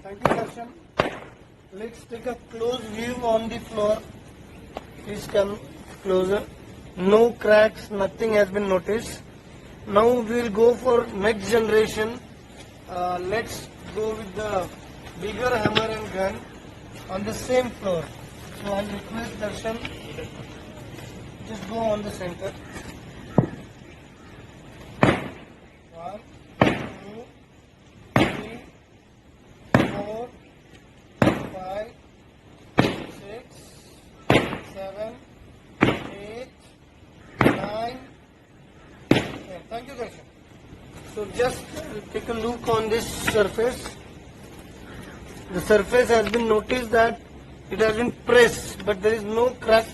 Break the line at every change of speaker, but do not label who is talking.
Thank you, Darshan. Let's take a close view on the floor. Please come closer. No cracks, nothing has been noticed. Now we will go for next generation. Let's go with the bigger hammer and gun on the same floor. So I'll request Darshan, just go on the center. 1, 2, 3, 4, 5, 6, 7, 8, 9. Yeah, thank you, Darshan. So just take a look on this surface. The surface has been noticed that it has been pressed, but there is no crack.